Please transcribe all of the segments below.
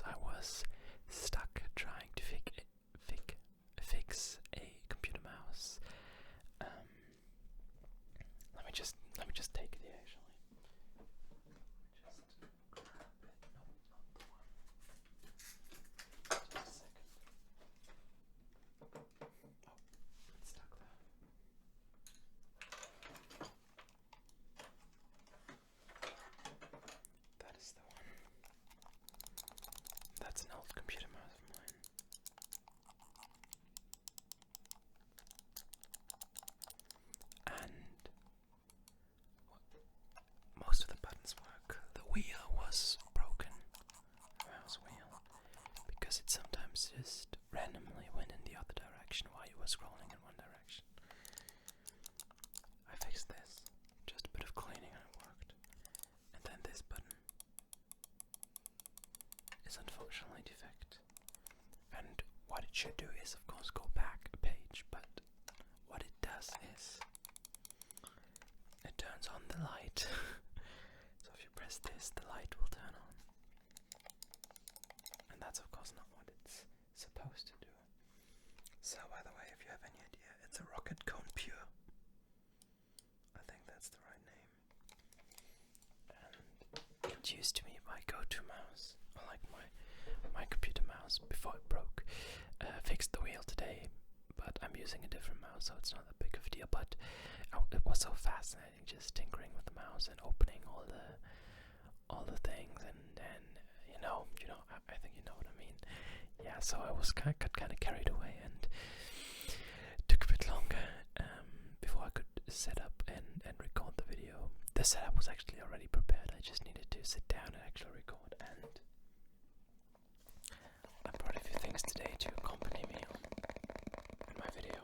I was stuck trying to fix a computer mouse. Let me just take it here, actually. Just grab it. No, not the one. Just a second. Oh, it's stuck there. That is the one. That's an old computer mouse of mine. And most of the buttons work. The wheel was broken, the mouse wheel, because it sometimes just randomly went in the other direction while you were scrolling in one direction. I fixed this, just a bit of cleaning and it worked. And then this button is unfortunately defect. And what it should do is, of course, go back a page, but what it does is it turns on the light. So if you press this, the light will turn on. And that's of course not what it's supposed to do. So by the way, if you have any idea, it's a Rocket Cone Pure. I think that's the right name. And it used to be my go-to mouse. I like my computer mouse before it broke. Fixed the wheel today, but I'm using a different mouse, so it's not that big of a deal. But it was so fascinating just tinkering with the mouse and opening all the things, and I think you know what I mean. Yeah, so I was kind of carried away, and took a bit longer before I could set up and record the video. The setup was actually already prepared. I just needed to sit down and actually record, and I brought a few things today to accompany me on my video.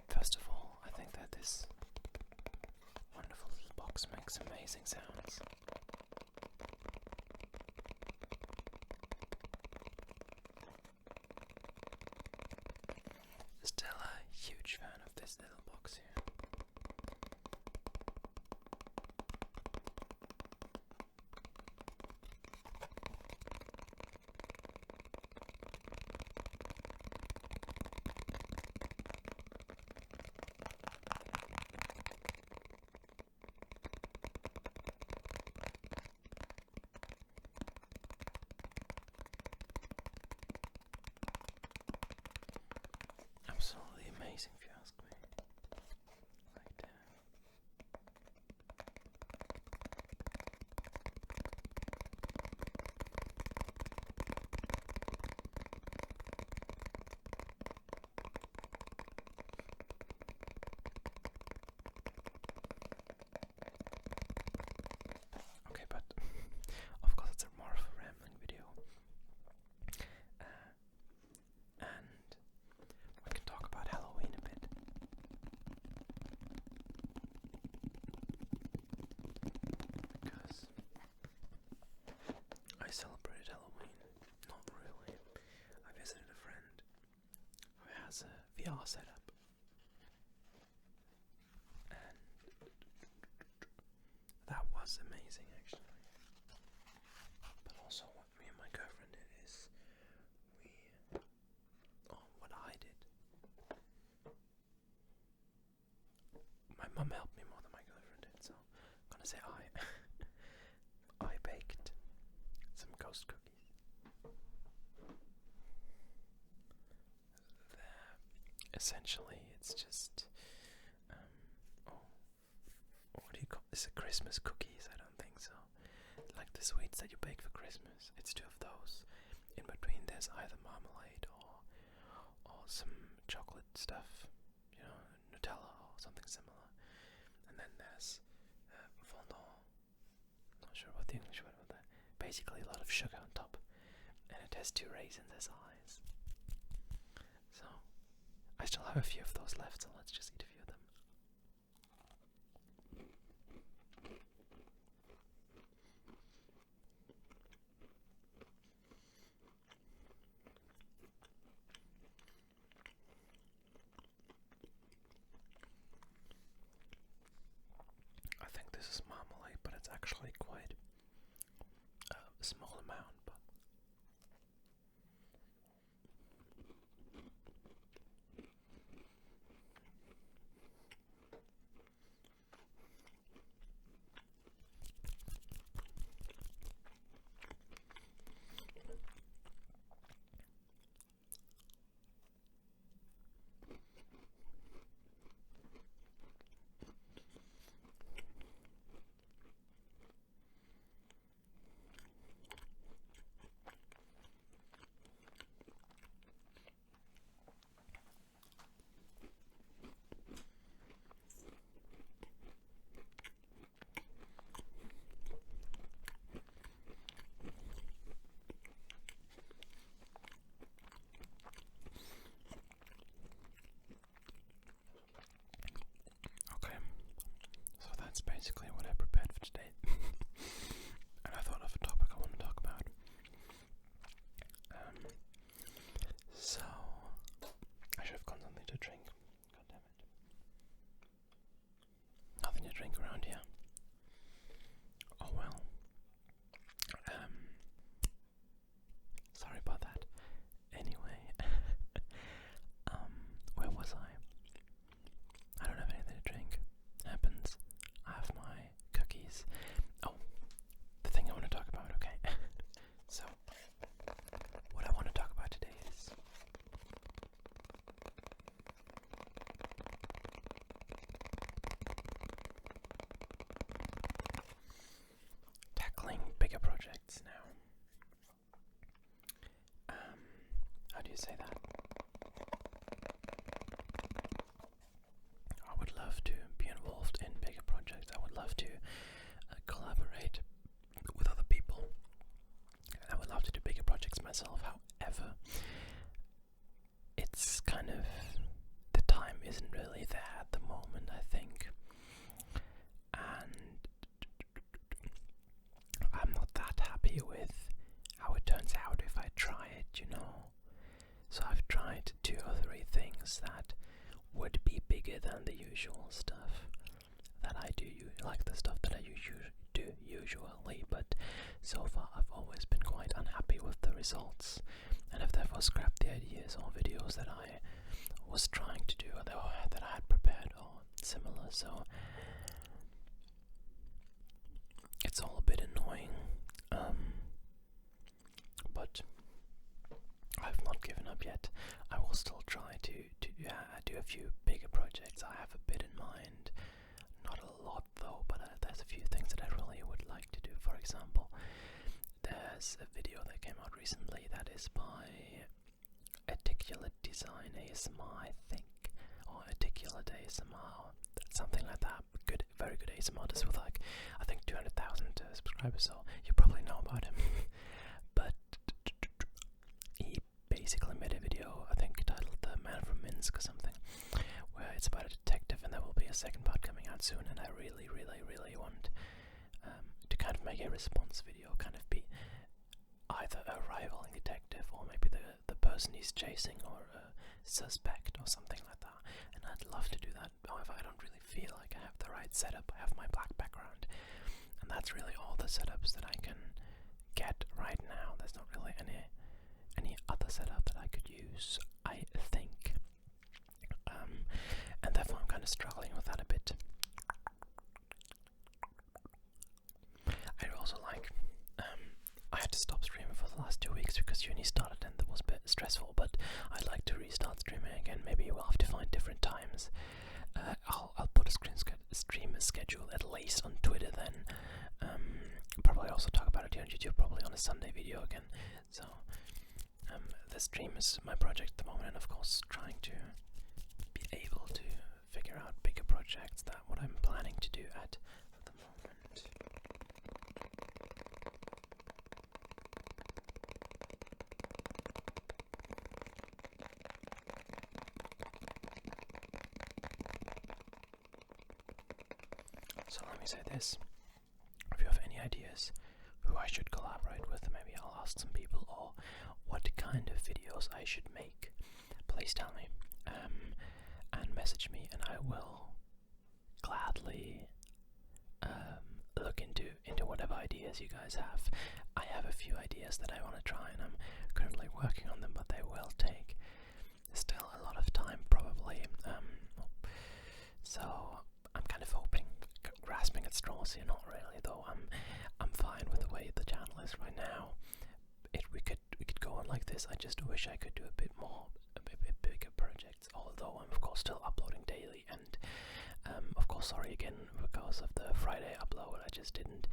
First of all, I think that this wonderful little box makes amazing sounds. Still a huge fan of this little box here. Absolutely amazing, if you ask me. Right there. Okay, but of course it's more of a rambling video. And we can talk about Halloween a bit. Because I celebrated Halloween. Not really. I visited a friend who has a VR setup. And that was amazing, actually. But also what me and my girlfriend did is what I did. My mum helped me more than my girlfriend did, so I'm gonna say I baked some ghost cookies. Essentially, it's just what do you call this? Christmas cookies? I don't think so. Like the sweets that you bake for Christmas. It's two of those. In between, there's either marmalade or some chocolate stuff, Nutella or something similar. And then there's fondant. Not sure what the English word for that. Basically, a lot of sugar on top, and it has 2 raisins as eyes. So I still have a few of those left, so let's just eat a few of them. I think this is marmalade, but it's actually quite do you say that? I would love to be involved in bigger projects. I would love to collaborate with other people. I would love to do bigger projects myself. However, it's kind of, the time isn't really there at the moment, I think. And I'm not that happy with how it turns out if I try it, you know. So I've tried 2 or 3 things that would be bigger than the usual stuff that I do, like the stuff that I do usually, but so far I've always been quite unhappy with the results, and have therefore scrapped the ideas or videos that I was trying to do, or that I had prepared, or similar. So it's all a bit annoying, but I've not given up yet. I will still try to do a few bigger projects. I have a bit in mind, not a lot though, but there's a few things that I really would like to do. For example, there's a video that came out recently that is by Articulate Design ASMR, I think, or Articulate ASMR, something like that. Good, very good ASMR artist with like, I think 200,000 subscribers, so you probably know about him. But he basically made a video, I think titled "The Man from Minsk" or something, where it's about a detective, and there will be a second part coming out soon. And I really, really, really want to kind of make a response video, kind of be either a rivaling detective or maybe the person he's chasing, or a suspect or something like that. And I'd love to do that. However, I don't really feel like I have the right setup. I have my black background, and that's really all the setups that I can get right now. There's not really any other setup that I could use, I think. And therefore I'm kind of struggling with that a bit. I'd also like, I had to stop streaming for the last 2 weeks because uni started and that was a bit stressful, but I'd like to restart streaming again. Maybe we'll have to find different times. I'll put a stream schedule at least on Twitter then. Probably also talk about it here on YouTube, probably on a Sunday video again. So the stream is my project at the moment, and of course trying to be able to figure out bigger projects. That what I'm planning to do at the moment. So let me say this. If you have any ideas who I should collaborate with, maybe I'll ask some people, or what kind of videos I should make, please tell me, and message me, and I will gladly look into whatever ideas you guys have. I have a few ideas that I want to try, and I'm currently working on them, but they will take still a lot of time, probably. So I'm kind of hoping, grasping at straws here. Not really, though. I'm fine with the way the channel is right now. We could go on like this. I just wish I could do a bit more, a bit bigger projects. Although I'm of course still uploading daily, and of course sorry again because of the Friday upload. I just didn't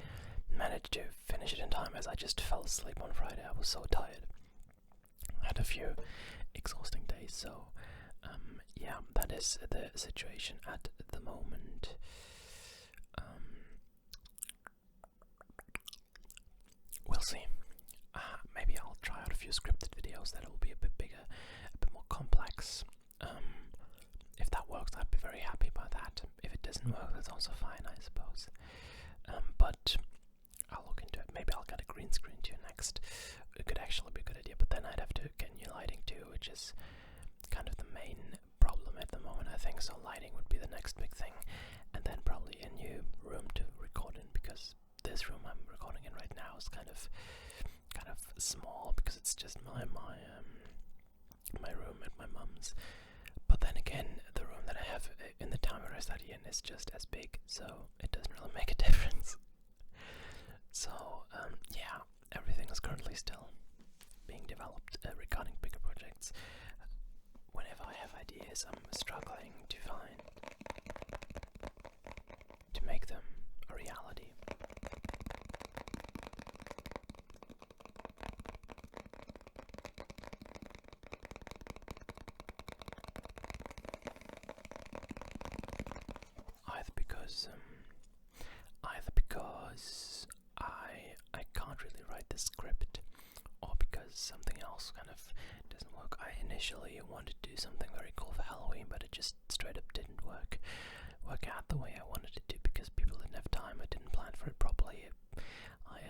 manage to finish it in time, as I just fell asleep on Friday. I was so tired. I had a few exhausting days, so yeah, that is the situation at the moment. We'll see. Maybe I'll try out a few scripted videos that will be a bit bigger, a bit more complex. If that works, I'd be very happy about that. If it doesn't work, that's also fine, I suppose. But I'll look into it. Maybe I'll get a green screen too next. It could actually be a good idea, but then I'd have to get new lighting too, which is kind of the main problem at the moment, I think. So lighting would be the next big thing, and then probably a new room to record in, because this room I'm recording in right now is kind of small, because it's just my room at my mum's. But then again, the room that I have in the town where I study in is just as big, so it doesn't really make a difference. So yeah, everything is currently still being developed regarding bigger projects. Whenever I have ideas, I'm struggling to make them a reality. because I can't really write the script, or because something else kind of doesn't work. I initially wanted to do something very cool for Halloween, but it just straight up didn't work out the way I wanted it to, because people didn't have time. I didn't plan for it properly. I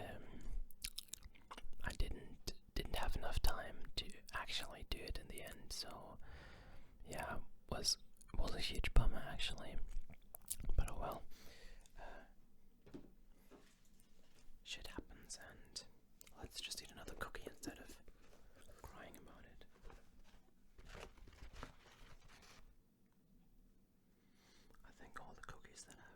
didn't have enough time to actually do it in the end. So yeah, was a huge bummer actually. But oh well. Shit happens, and let's just eat another cookie instead of crying about it. I think all the cookies that have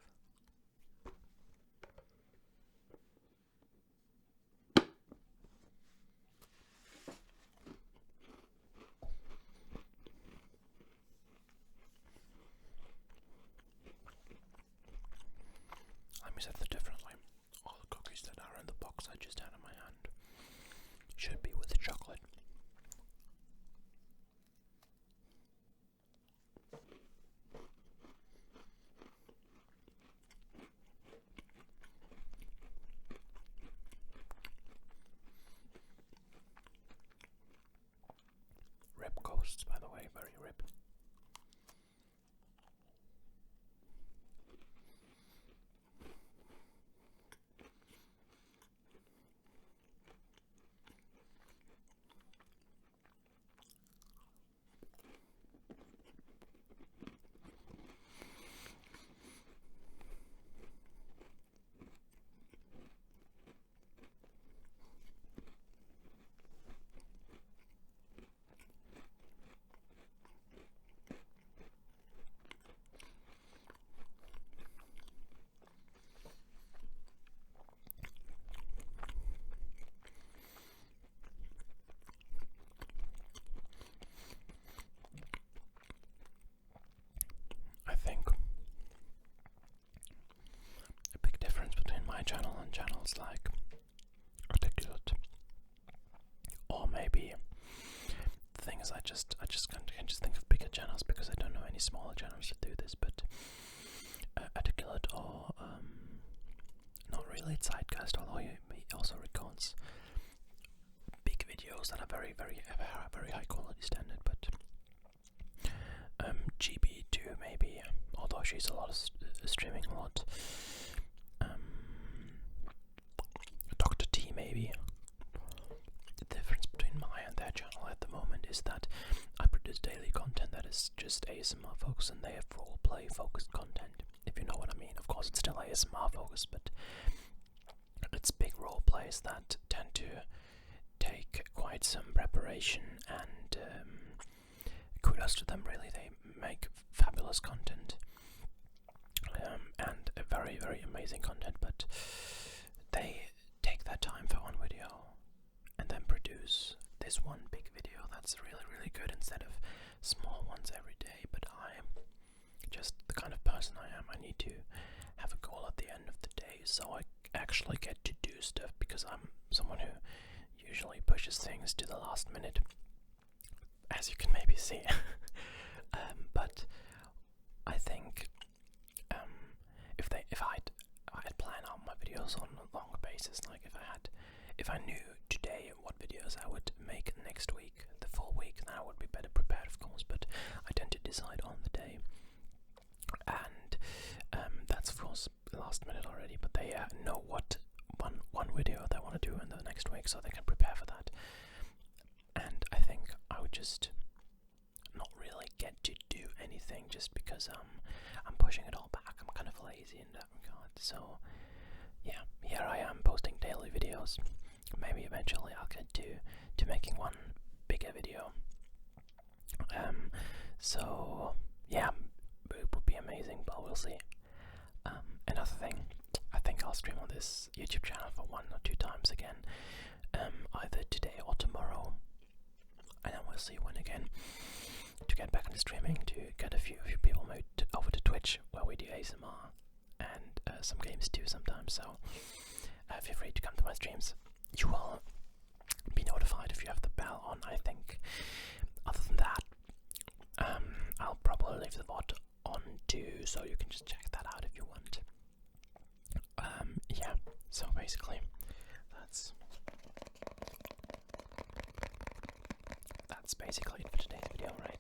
let me say that differently. All the cookies that are in the box I just had in my hand should be with chocolate. Rib ghosts, by the way, very rib. I think a big difference between my channel and channels like Articulate, or maybe the thing is I can just think of bigger channels because I don't know any smaller channels that do this, but Articulate or not really Zeitgeist, although he also records big videos that are very high quality standard, but GB2 maybe, although she's streaming a lot. Dr. T maybe. The difference between my and their channel at the moment is that I produce daily content that is just ASMR focused, and they have roleplay focused content, if you know what I mean. Of course it's still ASMR focused, but it's big roleplays that tend to take quite some preparation, and kudos to them really. They make fabulous content, and a very amazing content, but they take their time for one video and then produce this one big video that's really good instead of small ones every day. But I'm just the kind of person I am. I need to have a goal at the end of the day, so I actually get to do stuff, because I'm someone who usually pushes things to the last minute, as you can maybe see. But I think if I'd plan out my videos on a longer basis, like if I knew today what videos I would make next week, the full week, then I would be better prepared, of course. But I tend to decide on the day, and that's of course last minute already. But they know what one video they want to do in the next week, so they can prepare for that. And I think I would just not really get to do anything just because I'm pushing it all back. I'm kind of lazy in that regard. So yeah, here I am posting daily videos. Maybe eventually I'll get to making one bigger video. So yeah, it would be amazing, but we'll see. Another thing, I think I'll stream on this YouTube channel for 1 or 2 times again, either today or tomorrow, and then we'll see when again, to get back into streaming, to get a few people moved over to Twitch, where we do ASMR and some games too sometimes. So feel free to come to my streams. You will be notified if you have the bell on, I think. Other than that, I'll probably leave the VOD on too, so you can just check that out if you want. that's basically it for today's video, right?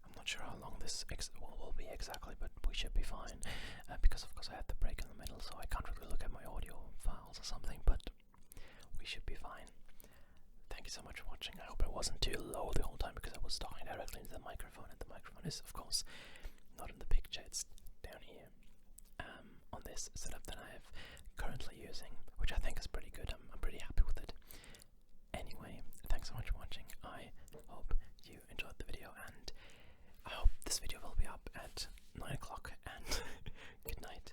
I'm not sure how long this will be exactly, but we should be fine, because of course I had the break in the middle, so I can't really look at my audio files or something, but we should be fine. Thank you so much for watching. I hope it wasn't too low the whole time, because I was talking directly into the microphone, and the microphone is of course not in the picture, it's down here on this setup that I am currently using, which I think is pretty good. I'm pretty happy with it. Anyway, thanks so much for watching. I hope you enjoyed the video, and I hope this video will be up at 9 o'clock, and good night.